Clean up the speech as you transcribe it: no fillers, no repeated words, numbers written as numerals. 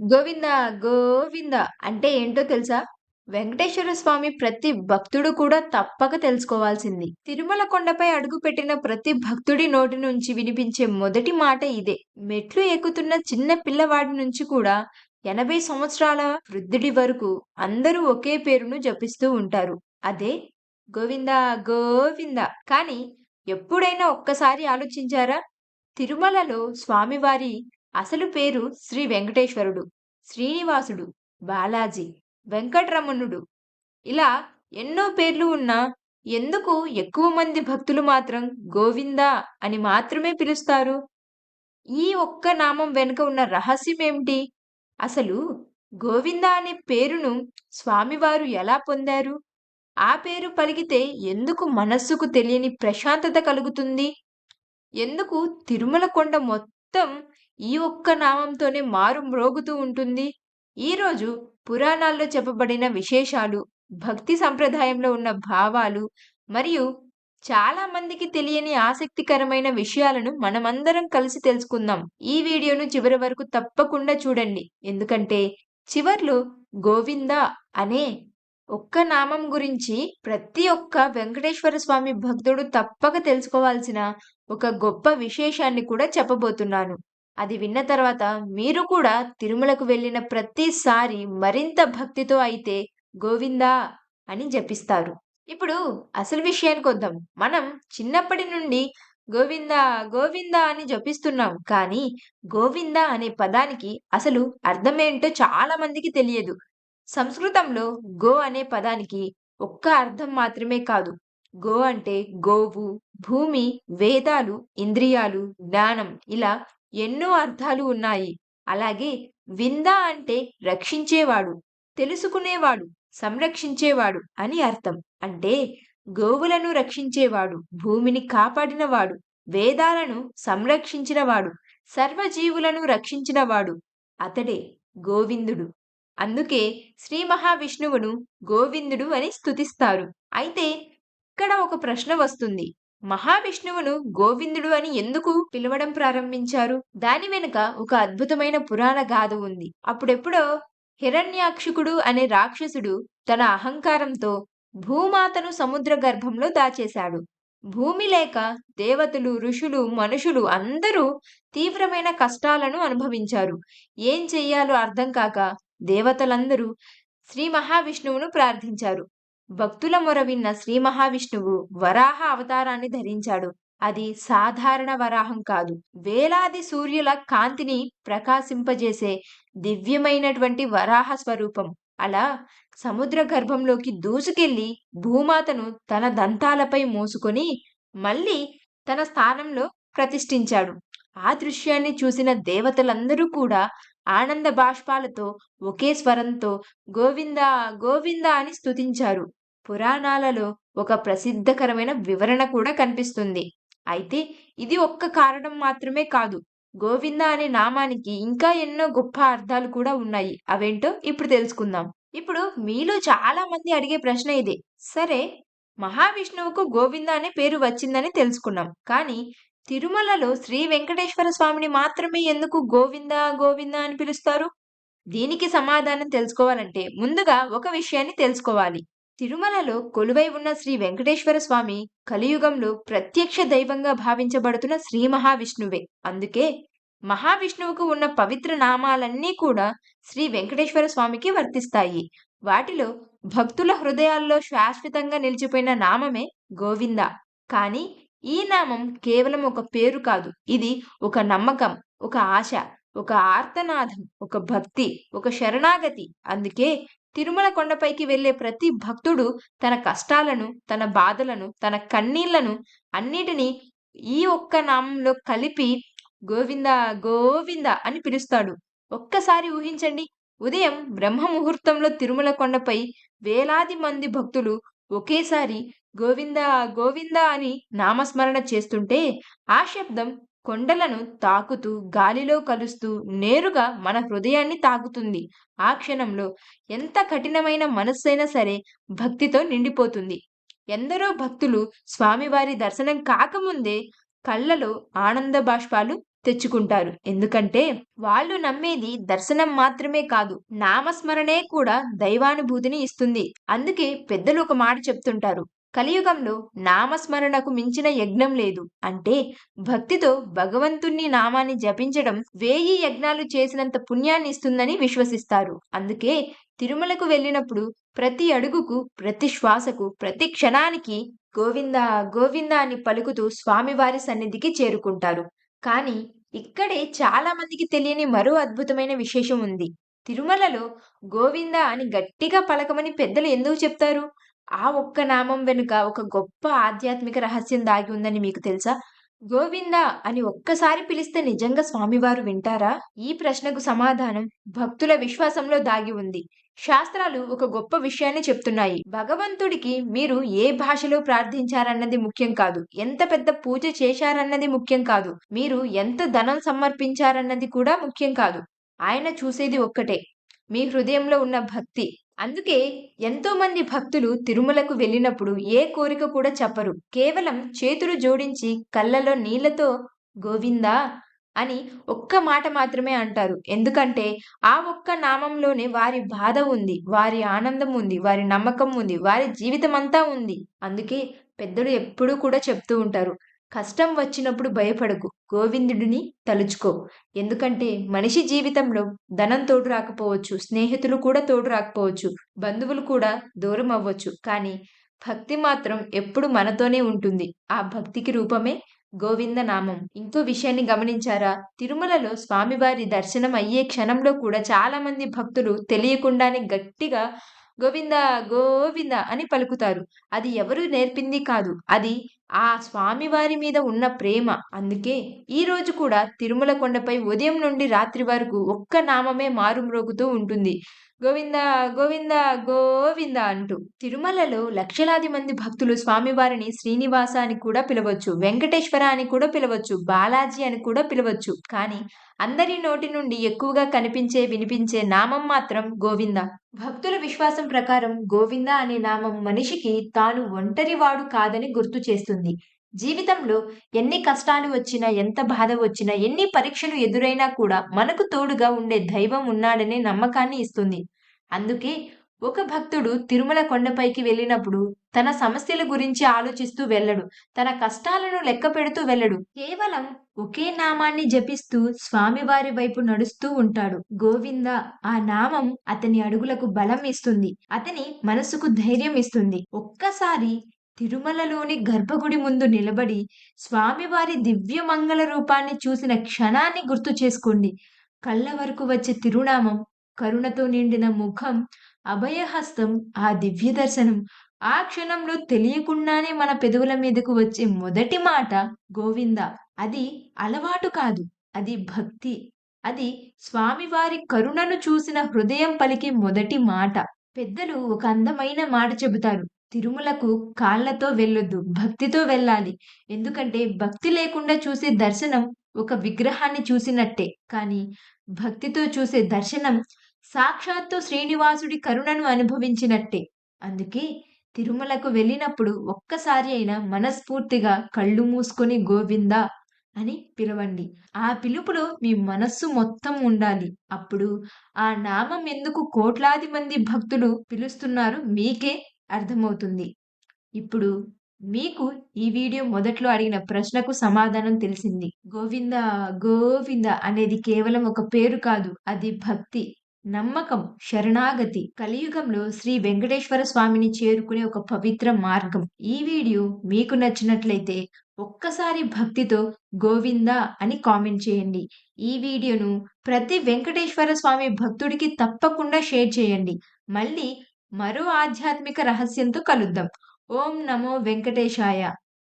గోవింద గోవింద అంటే ఏంటో తెలుసా? వెంకటేశ్వర స్వామి ప్రతి భక్తుడు కూడా తప్పక తెలుసుకోవాల్సింది. తిరుమల కొండపై అడుగుపెట్టిన ప్రతి భక్తుడి నోటి నుంచి వినిపించే మొదటి మాట ఇదే. మెట్లు ఎక్కుతున్న చిన్న పిల్లవాడి నుంచి కూడా 80 సంవత్సరాల వృద్ధుడి వరకు అందరూ ఒకే పేరును జపిస్తూ ఉంటారు. అదే గోవింద గోవింద. కానీ ఎప్పుడైనా ఒక్కసారి ఆలోచించారా? తిరుమలలో స్వామివారి అసలు పేరు శ్రీ వెంకటేశ్వరుడు, శ్రీనివాసుడు, బాలాజీ, వెంకటరమణుడు ఇలా ఎన్నో పేర్లు ఉన్నా ఎందుకు ఎక్కువ మంది భక్తులు మాత్రం గోవిందా అని మాత్రమే పిలుస్తారు? ఈ ఒక్క నామం వెనుక ఉన్న రహస్యం ఏమిటి? అసలు గోవింద అనే పేరును స్వామివారు ఎలా పొందారు? ఆ పేరు పలికితే ఎందుకు మనస్సుకు తెలియని ప్రశాంతత కలుగుతుంది? ఎందుకు తిరుమల కొండ మొత్తం ఈ ఒక్క నామంతోనే మారుమ్రోగుతూ ఉంటుంది? ఈరోజు పురాణాల్లో చెప్పబడిన విశేషాలు, భక్తి సంప్రదాయంలో ఉన్న భావాలు మరియు చాలా మందికి తెలియని ఆసక్తికరమైన విషయాలను మనమందరం కలిసి తెలుసుకుందాం. ఈ వీడియోను చివరి వరకు తప్పకుండా చూడండి. ఎందుకంటే చివర్లో గోవింద అనే ఒక్క నామం గురించి ప్రతి ఒక్క వెంకటేశ్వర స్వామి భక్తుడు తప్పక తెలుసుకోవాల్సిన ఒక గొప్ప విశేషాన్ని కూడా చెప్పబోతున్నాను. అది విన్న తర్వాత మీరు కూడా తిరుమలకు వెళ్ళిన ప్రతిసారి మరింత భక్తితో అయితే గోవిందా అని జపిస్తారు. ఇప్పుడు అసలు విషయానికొద్దాం. మనం చిన్నప్పటి నుండి గోవిందా గోవిందా అని జపిస్తున్నాం. కానీ గోవింద అనే పదానికి అసలు అర్థమేంటో చాలా మందికి తెలియదు. సంస్కృతంలో గో అనే పదానికి ఒక్క అర్థం మాత్రమే కాదు. గో అంటే గోవు, భూమి, వేదాలు, ఇంద్రియాలు, జ్ఞానం ఇలా ఎన్నో అర్థాలు ఉన్నాయి. అలాగే వింద అంటే రక్షించేవాడు, తెలుసుకునేవాడు, సంరక్షించేవాడు అని అర్థం. అంటే గోవులను రక్షించేవాడు, భూమిని కాపాడినవాడు, వేదాలను సంరక్షించినవాడు, సర్వజీవులను రక్షించినవాడు అతడే గోవిందుడు. అందుకే శ్రీ మహావిష్ణువును గోవిందుడు అని స్తుతిస్తారు. అయితే ఇక్కడ ఒక ప్రశ్న వస్తుంది. మహావిష్ణువును గోవిందుడు అని ఎందుకు పిలవడం ప్రారంభించారు? దాని వెనుక ఒక అద్భుతమైన పురాణ గాథ ఉంది. అప్పుడెప్పుడో హిరణ్యాక్షుకుడు అనే రాక్షసుడు తన అహంకారంతో భూమాతను సముద్ర గర్భంలో దాచేశాడు. భూమి లేక దేవతలు, ఋషులు, మనుషులు అందరూ తీవ్రమైన కష్టాలను అనుభవించారు. ఏం చెయ్యాలో అర్థం కాక దేవతలందరూ శ్రీ మహావిష్ణువును ప్రార్థించారు. భక్తుల మొర విన్న శ్రీ మహావిష్ణువు వరాహ అవతారాన్ని ధరించాడు. అది సాధారణ వరాహం కాదు. వేలాది సూర్యుల కాంతిని ప్రకాశింపజేసే దివ్యమైనటువంటి వరాహ స్వరూపం. అలా సముద్ర గర్భంలోకి దూసుకెళ్లి భూమాతను తన దంతాలపై మోసుకొని మళ్ళీ తన స్థానంలో ప్రతిష్ఠించాడు. ఆ దృశ్యాన్ని చూసిన దేవతలందరూ కూడా ఆనంద బాష్పాలతో ఒకే స్వరంతో గోవిందా గోవిందా అని స్తుతించారు. పురాణాలలో ఒక ప్రసిద్ధకరమైన వివరణ కూడా కనిపిస్తుంది. అయితే ఇది ఒక్క కారణం మాత్రమే కాదు. గోవింద అనే నామానికి ఇంకా ఎన్నో గొప్ప అర్థాలు కూడా ఉన్నాయి. అవేంటో ఇప్పుడు తెలుసుకుందాం. ఇప్పుడు మీలో చాలా మంది అడిగే ప్రశ్న ఇదే. సరే, మహావిష్ణువుకు గోవింద అనే పేరు వచ్చిందని తెలుసుకున్నాం. కానీ తిరుమలలో శ్రీ వెంకటేశ్వర స్వామిని మాత్రమే ఎందుకు గోవింద గోవింద అని పిలుస్తారు? దీనికి సమాధానం తెలుసుకోవాలంటే ముందుగా ఒక విషయాన్ని తెలుసుకోవాలి. తిరుమలలో కొలువై ఉన్న శ్రీ వెంకటేశ్వర స్వామి కలియుగంలో ప్రత్యక్ష దైవంగా భావించబడుతున్న శ్రీ మహావిష్ణువే. అందుకే మహావిష్ణువుకు ఉన్న పవిత్ర నామాలన్నీ కూడా శ్రీ వెంకటేశ్వర స్వామికి వర్తిస్తాయి. వాటిలో భక్తుల హృదయాల్లో శాశ్వతంగా నిలిచిపోయిన నామమే గోవింద. కానీ ఈ నామం కేవలం ఒక పేరు కాదు. ఇది ఒక నమ్మకం, ఒక ఆశ, ఒక ఆర్తనాదం, ఒక భక్తి, ఒక శరణాగతి. అందుకే తిరుమల కొండపైకి వెళ్ళే ప్రతి భక్తుడు తన కష్టాలను, తన బాధలను, తన కన్నీళ్లను అన్నిటినీ ఈ ఒక్క నామంలో కలిపి గోవింద గోవింద అని పిలుస్తాడు. ఒక్కసారి ఊహించండి. ఉదయం బ్రహ్మ ముహూర్తంలో తిరుమల కొండపై వేలాది మంది భక్తులు ఒకేసారి గోవింద గోవింద అని నామస్మరణ చేస్తుంటే ఆ శబ్దం కొండలను తాకుతూ గాలిలో కలుస్తూ నేరుగా మన హృదయాన్ని తాకుతుంది. ఆ క్షణంలో ఎంత కఠినమైన మనస్సైనా సరే భక్తితో నిండిపోతుంది. ఎందరో భక్తులు స్వామివారి దర్శనం కాకముందే కళ్ళలో ఆనంద బాష్పాలు తెచ్చుకుంటారు. ఎందుకంటే వాళ్ళు నమ్మేది దర్శనం మాత్రమే కాదు, నామస్మరణే కూడా దైవానుభూతిని ఇస్తుంది. అందుకే పెద్దలు ఒక మాట చెప్తుంటారు. కలియుగంలో నామస్మరణకు మించిన యజ్ఞం లేదు. అంటే భక్తితో భగవంతుని నామాన్ని జపించడం 1000 యజ్ఞాలు చేసినంత పుణ్యాన్ని ఇస్తుందని విశ్వసిస్తారు. అందుకే తిరుమలకు వెళ్ళినప్పుడు ప్రతి అడుగుకు, ప్రతి శ్వాసకు, ప్రతి క్షణానికి గోవిందా గోవిందా అని పలుకుతూ స్వామివారి సన్నిధికి చేరుకుంటారు. కానీ ఇక్కడే చాలా మందికి తెలియని మరో అద్భుతమైన విశేషం ఉంది. తిరుమలలో గోవిందా అని గట్టిగా పలకమని పెద్దలు ఎందుకు చెప్తారు? ఆ ఒక్క నామం వెనుక ఒక గొప్ప ఆధ్యాత్మిక రహస్యం దాగి ఉందని మీకు తెలుసా? గోవిందా అని ఒక్కసారి పిలిస్తే నిజంగా స్వామివారు వింటారా? ఈ ప్రశ్నకు సమాధానం భక్తుల విశ్వాసంలో దాగి ఉంది. శాస్త్రాలు ఒక గొప్ప విషయాన్ని చెప్తున్నాయి. భగవంతుడికి మీరు ఏ భాషలో ప్రార్థించారన్నది ముఖ్యం కాదు. ఎంత పెద్ద పూజ చేశారన్నది ముఖ్యం కాదు. మీరు ఎంత ధనం సమర్పించారన్నది కూడా ముఖ్యం కాదు. ఆయన చూసేది ఒక్కటే, మీ హృదయంలో ఉన్న భక్తి. అందుకే ఎంతోమంది భక్తులు తిరుమలకు వెళ్ళినప్పుడు ఏ కోరిక కూడా చెప్పరు. కేవలం చేతులు జోడించి కళ్ళలో నీళ్లతో గోవిందా అని ఒక్క మాట మాత్రమే అంటారు. ఎందుకంటే ఆ ఒక్క నామంలోనే వారి బాధ ఉంది, వారి ఆనందం ఉంది, వారి నమ్మకం ఉంది, వారి జీవితమంతా ఉంది. అందుకే పెద్దలు ఎప్పుడూ కూడా చెప్తూ ఉంటారు. కష్టం వచ్చినప్పుడు భయపడకు, గోవిందుడిని తలుచుకో. ఎందుకంటే మనిషి జీవితంలో ధనం తోడు రాకపోవచ్చు, స్నేహితులు కూడా తోడు రాకపోవచ్చు, బంధువులు కూడా దూరం అవ్వచ్చు. కానీ భక్తి మాత్రం ఎప్పుడు మనతోనే ఉంటుంది. ఆ భక్తికి రూపమే గోవింద నామం. ఇంకో విషయాన్ని గమనించారా? తిరుమలలో స్వామివారి దర్శనం అయ్యే క్షణంలో కూడా చాలా మంది భక్తులు తెలియకుండానే గట్టిగా గోవిందా గోవిందా అని పలుకుతారు. అది ఎవరు నేర్పింది కాదు. అది ఆ స్వామివారి మీద ఉన్న ప్రేమ. అందుకే ఈ రోజు కూడా తిరుమల కొండపై ఉదయం నుండి రాత్రి వరకు ఒక్క నామమే మారుమ్రోగుతూ ఉంటుంది. గోవిందా గోవిందా గోవిందా అంటూ. తిరుమలలో లక్షలాది మంది భక్తులు స్వామివారిని శ్రీనివాస అని కూడా పిలవచ్చు, వెంకటేశ్వర అని కూడా పిలవచ్చు, బాలాజీ అని కూడా పిలవచ్చు. కానీ అందరి నోటి నుండి ఎక్కువగా కనిపించే, వినిపించే నామం మాత్రం గోవింద. భక్తుల విశ్వాసం ప్రకారం గోవింద అనే నామం మనిషికి తాను ఒంటరివాడు కాదని గుర్తు చేస్తుంది. జీవితంలో ఎన్ని కష్టాలు వచ్చినా, ఎంత బాధ వచ్చినా, ఎన్ని పరీక్షలు ఎదురైనా కూడా మనకు తోడుగా ఉండే దైవం ఉన్నాడనే నమ్మకాన్ని ఇస్తుంది. అందుకే ఒక భక్తుడు తిరుమల కొండపైకి వెళ్ళినప్పుడు తన సమస్యల గురించి ఆలోచిస్తూ వెళ్ళడు. తన కష్టాలను లెక్క పెడుతూ వెళ్ళడు. కేవలం ఒకే నామాన్ని జపిస్తూ స్వామివారి వైపు నడుస్తూ ఉంటాడు. గోవింద ఆ నామం అతని అడుగులకు బలం ఇస్తుంది. అతని మనసుకు ధైర్యం ఇస్తుంది. ఒక్కసారి తిరుమలలోని గర్భగుడి ముందు నిలబడి స్వామివారి దివ్య మంగళ రూపాన్ని చూసిన క్షణాన్ని గుర్తు చేసుకోండి. కళ్ళ వరకు వచ్చే తిరునామం, కరుణతో నిండిన ముఖం, అభయహస్తం, ఆ దివ్య దర్శనం. ఆ క్షణంలో తెలియకుండానే మన పెదవుల మీదకు వచ్చే మొదటి మాట గోవింద. అది అలవాటు కాదు, అది భక్తి. అది స్వామివారి కరుణను చూసిన హృదయం పలికే మొదటి మాట. పెద్దలు ఒక అందమైన మాట చెబుతారు. తిరుమలకు కాళ్ళతో వెళ్ళొద్దు, భక్తితో వెళ్ళాలి. ఎందుకంటే భక్తి లేకుండా చూసే దర్శనం ఒక విగ్రహాన్ని చూసినట్టే. కానీ భక్తితో చూసే దర్శనం సాక్షాత్తు శ్రీనివాసుడి కరుణను అనుభవించినట్టే. అందుకే తిరుమలకు వెళ్ళినప్పుడు ఒక్కసారి అయినా మనస్ఫూర్తిగా కళ్ళు మూసుకొని గోవిందా అని పిలవండి. ఆ పిలుపులో మీ మనస్సు మొత్తం ఉండాలి. అప్పుడు ఆ నామం ఎందుకు కోట్లాది మంది భక్తులు పిలుస్తున్నారో మీకే అర్థమవుతుంది. ఇప్పుడు మీకు ఈ వీడియో మొదట్లో అడిగిన ప్రశ్నకు సమాధానం తెలిసింది. గోవిందా గోవింద అనేది కేవలం ఒక పేరు కాదు. అది భక్తి, నమ్మకం, శరణాగతి. కలియుగంలో శ్రీ వెంకటేశ్వర స్వామిని చేరుకునే ఒక పవిత్ర మార్గం. ఈ వీడియో మీకు నచ్చినట్లయితే ఒక్కసారి భక్తితో గోవిందా అని కామెంట్ చేయండి. ఈ వీడియోను ప్రతి వెంకటేశ్వర స్వామి భక్తుడికి తప్పకుండా షేర్ చేయండి. మళ్ళీ మరో ఆధ్యాత్మిక రహస్యంతో కలుద్దాం. ఓం నమో వెంకటేశాయ.